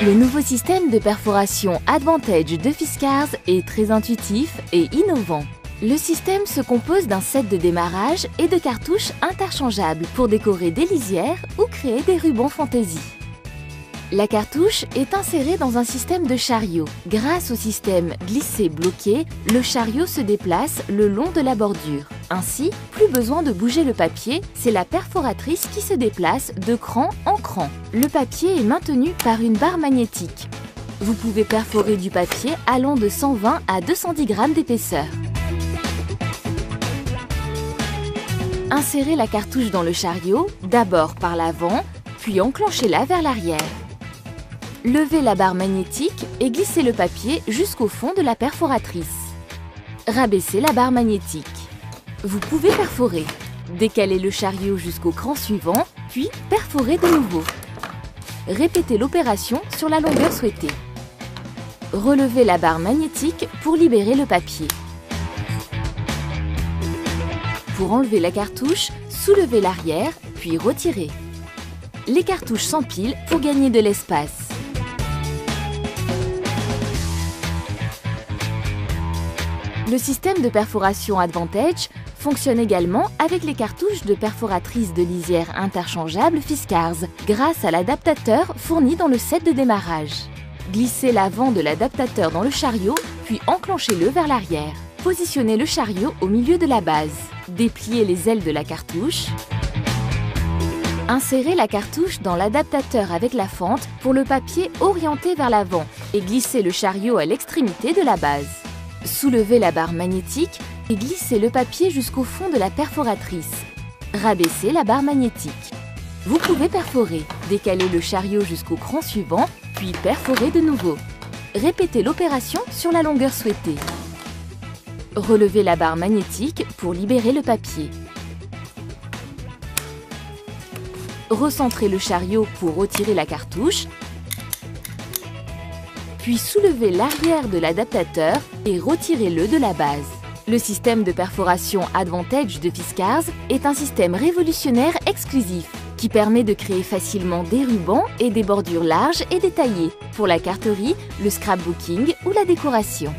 Le nouveau système de perforation Advantage de Fiskars est très intuitif et innovant. Le système se compose d'un set de démarrage et de cartouches interchangeables pour décorer des lisières ou créer des rubans fantaisie. La cartouche est insérée dans un système de chariot. Grâce au système glisser-bloquer, le chariot se déplace le long de la bordure. Ainsi, plus besoin de bouger le papier, c'est la perforatrice qui se déplace de cran en cran. Le papier est maintenu par une barre magnétique. Vous pouvez perforer du papier allant de 120 à 210 grammes d'épaisseur. Insérez la cartouche dans le chariot, d'abord par l'avant, puis enclenchez-la vers l'arrière. Levez la barre magnétique et glissez le papier jusqu'au fond de la perforatrice. Rabaissez la barre magnétique. Vous pouvez perforer. Décalez le chariot jusqu'au cran suivant, puis perforez de nouveau. Répétez l'opération sur la longueur souhaitée. Relevez la barre magnétique pour libérer le papier. Pour enlever la cartouche, soulevez l'arrière, puis retirez. Les cartouches s'empilent pour gagner de l'espace. Le système de perforation Advantage fonctionne également avec les cartouches de perforatrice de lisière interchangeable Fiskars grâce à l'adaptateur fourni dans le set de démarrage. Glissez l'avant de l'adaptateur dans le chariot, puis enclenchez-le vers l'arrière. Positionnez le chariot au milieu de la base. Dépliez les ailes de la cartouche. Insérez la cartouche dans l'adaptateur avec la fente pour le papier orienté vers l'avant et glissez le chariot à l'extrémité de la base. Soulevez la barre magnétique et glissez le papier jusqu'au fond de la perforatrice. Rabaissez la barre magnétique. Vous pouvez perforer, décaler le chariot jusqu'au cran suivant, puis perforer de nouveau. Répétez l'opération sur la longueur souhaitée. Relevez la barre magnétique pour libérer le papier. Recentrez le chariot pour retirer la cartouche. Puis soulevez l'arrière de l'adaptateur et retirez-le de la base. Le système de perforation Advantage de Fiskars est un système révolutionnaire exclusif qui permet de créer facilement des rubans et des bordures larges et détaillées pour la carterie, le scrapbooking ou la décoration.